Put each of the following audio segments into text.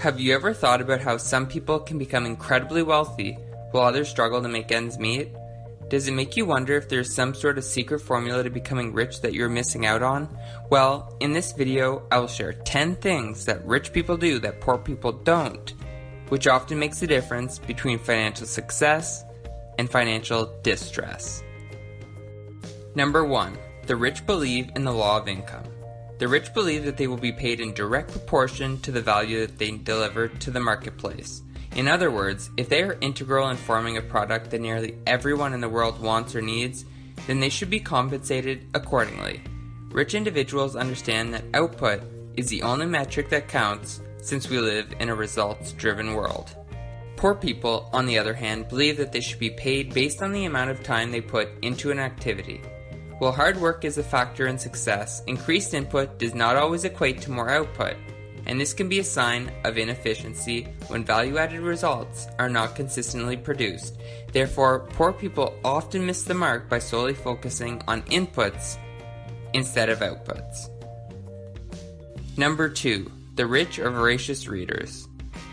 Have you ever thought about how some people can become incredibly wealthy while others struggle to make ends meet? Does it make you wonder if there's some sort of secret formula to becoming rich that you're missing out on? Well, in this video, I will share 10 things that rich people do that poor people don't, which often makes the difference between financial success and financial distress. Number 1. The rich believe in the law of income. The rich believe that they will be paid in direct proportion to the value that they deliver to the marketplace. In other words, if they are integral in forming a product that nearly everyone in the world wants or needs, then they should be compensated accordingly. Rich individuals understand that output is the only metric that counts, since we live in a results-driven world. Poor people, on the other hand, believe that they should be paid based on the amount of time they put into an activity. While hard work is a factor in success, increased input does not always equate to more output, and this can be a sign of inefficiency when value-added results are not consistently produced. Therefore, poor people often miss the mark by solely focusing on inputs instead of outputs. Number 2. The rich are voracious readers.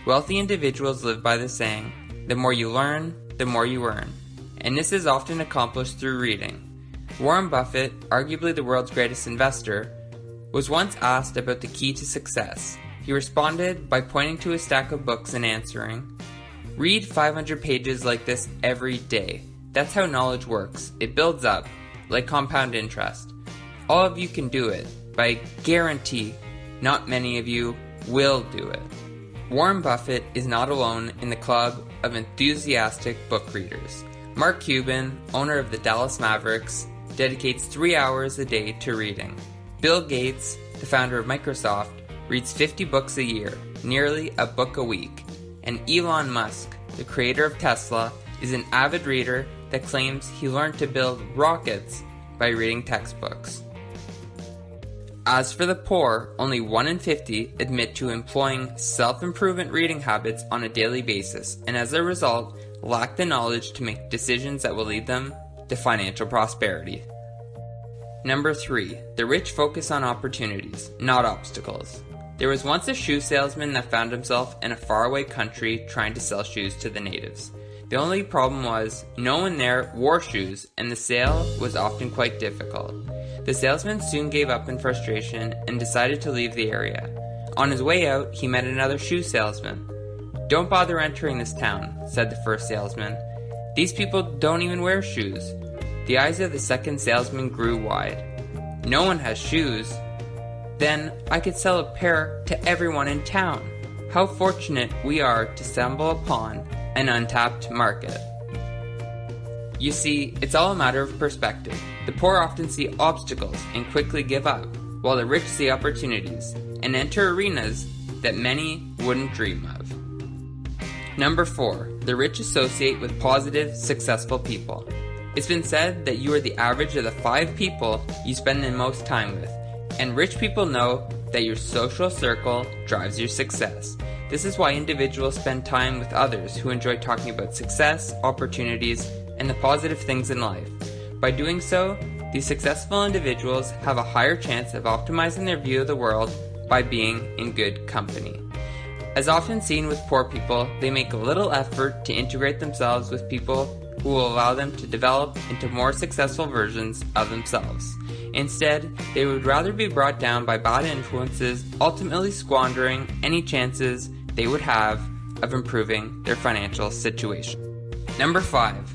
Wealthy individuals live by the saying, "The more you learn, the more you earn," and this is often accomplished through reading. Warren Buffett, arguably the world's greatest investor, was once asked about the key to success. He responded by pointing to a stack of books and answering, "Read 500 pages like this every day. That's how knowledge works. It builds up, like compound interest. All of you can do it, but I guarantee not many of you will do it." Warren Buffett is not alone in the club of enthusiastic book readers. Mark Cuban, owner of the Dallas Mavericks, dedicates 3 hours a day to reading. Bill Gates, the founder of Microsoft, reads 50 books a year, nearly a book a week. And Elon Musk, the creator of Tesla, is an avid reader that claims he learned to build rockets by reading textbooks. As for the poor, only 1 in 50 admit to employing self-improvement reading habits on a daily basis, and as a result, lack the knowledge to make decisions that will lead them to financial prosperity. Number 3. The rich focus on opportunities, not obstacles. There was once a shoe salesman that found himself in a faraway country trying to sell shoes to the natives. The only problem was, no one there wore shoes, and the sale was often quite difficult. The salesman soon gave up in frustration and decided to leave the area. On his way out, he met another shoe salesman. "Don't bother entering this town," said the first salesman. "These people don't even wear shoes." The eyes of the second salesman grew wide. "No one has shoes? Then I could sell a pair to everyone in town. How fortunate we are to stumble upon an untapped market." You see, it's all a matter of perspective. The poor often see obstacles and quickly give up, while the rich see opportunities and enter arenas that many wouldn't dream of. Number 4. The rich associate with positive, successful people. It's been said that you are the average of the 5 people you spend the most time with, and rich people know that your social circle drives your success. This is why individuals spend time with others who enjoy talking about success, opportunities, and the positive things in life. By doing so, these successful individuals have a higher chance of optimizing their view of the world by being in good company. As often seen with poor people, they make little effort to integrate themselves with people who will allow them to develop into more successful versions of themselves. Instead, they would rather be brought down by bad influences, ultimately squandering any chances they would have of improving their financial situation. Number 5.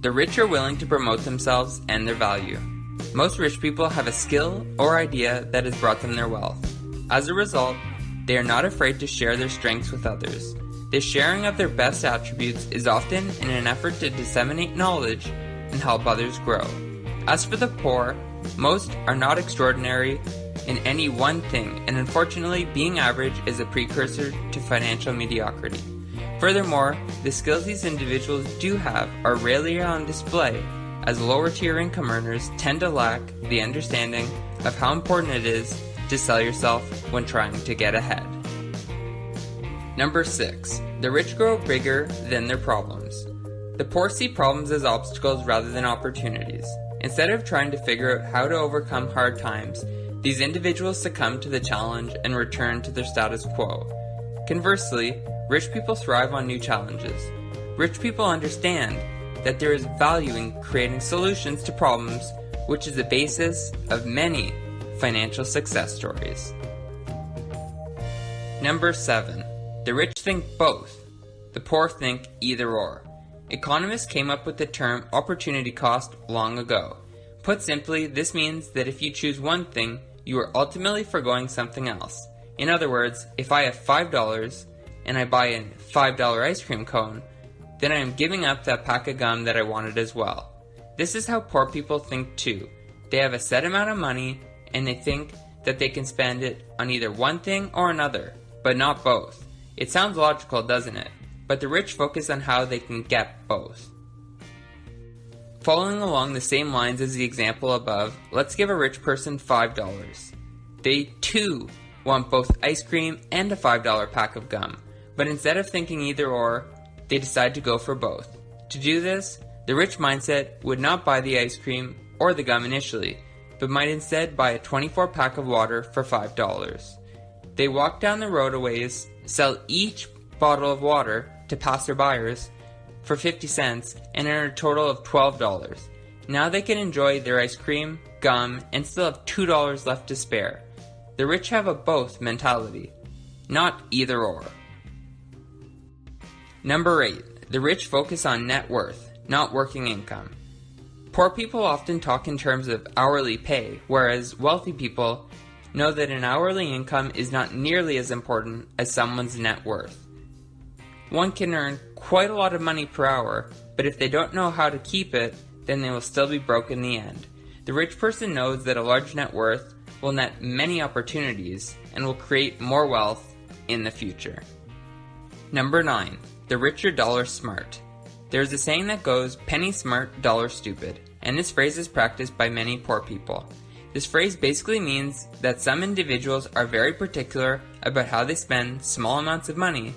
The rich are willing to promote themselves and their value. Most rich people have a skill or idea that has brought them their wealth. As a result, they are not afraid to share their strengths with others. The sharing of their best attributes is often in an effort to disseminate knowledge and help others grow. As for the poor, most are not extraordinary in any one thing, and unfortunately, being average is a precursor to financial mediocrity. Furthermore, the skills these individuals do have are rarely on display, as lower tier income earners tend to lack the understanding of how important it is to sell yourself when trying to get ahead. Number 6. The rich grow bigger than their problems. The poor see problems as obstacles rather than opportunities. Instead of trying to figure out how to overcome hard times, these individuals succumb to the challenge and return to their status quo. Conversely, rich people thrive on new challenges. Rich people understand that there is value in creating solutions to problems, which is the basis of many financial success stories. Number 7. The rich think both. The poor think either or. Economists came up with the term opportunity cost long ago. Put simply, this means that if you choose one thing, you are ultimately foregoing something else. In other words, if I have $5 and I buy a $5 ice cream cone, then I am giving up that pack of gum that I wanted as well. This is how poor people think too. They have a set amount of money and they think that they can spend it on either one thing or another, but not both. It sounds logical, doesn't it? But the rich focus on how they can get both. Following along the same lines as the example above, let's give a rich person $5. They too want both ice cream and a $5 pack of gum, but instead of thinking either or, they decide to go for both. To do this, the rich mindset would not buy the ice cream or the gum initially, but might instead buy a 24 pack of water for $5. They walk down the road a ways, sell each bottle of water to passerbyers for 50 cents and earn a total of $12. Now they can enjoy their ice cream, gum, and still have $2 left to spare. The rich have a both mentality, not either or. Number 8. The rich focus on net worth, not working income. Poor people often talk in terms of hourly pay, whereas wealthy people know that an hourly income is not nearly as important as someone's net worth. One can earn quite a lot of money per hour, but if they don't know how to keep it, then they will still be broke in the end. The rich person knows that a large net worth will net many opportunities and will create more wealth in the future. Number 9. The rich are dollar smart. There is a saying that goes, penny smart, dollar stupid, and this phrase is practiced by many poor people. This phrase basically means that some individuals are very particular about how they spend small amounts of money,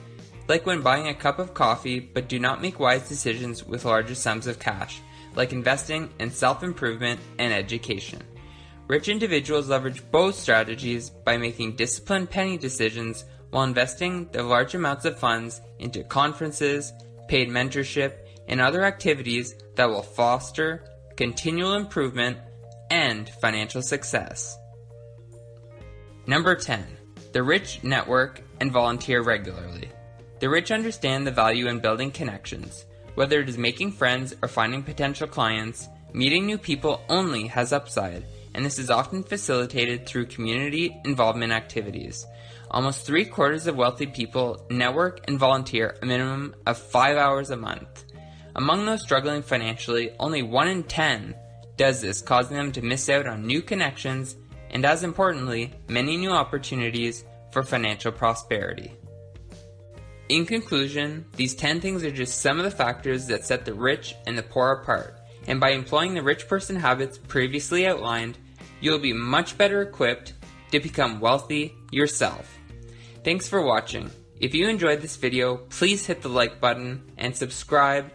like when buying a cup of coffee, but do not make wise decisions with larger sums of cash, like investing in self-improvement and education. Rich individuals leverage both strategies by making disciplined penny decisions while investing the large amounts of funds into conferences, paid mentorship, and other activities that will foster continual improvement and financial success. Number 10. The rich network and volunteer regularly. The rich understand the value in building connections. Whether it is making friends or finding potential clients, meeting new people only has upside, and this is often facilitated through community involvement activities. Almost 3/4 of wealthy people network and volunteer a minimum of 5 hours a month. Among those struggling financially, only 1 in 10 does this, causing them to miss out on new connections and, as importantly, many new opportunities for financial prosperity. In conclusion, these 10 things are just some of the factors that set the rich and the poor apart, and by employing the rich person habits previously outlined, you will be much better equipped to become wealthy yourself. Thanks for watching. If you enjoyed this video, please hit the like button and subscribe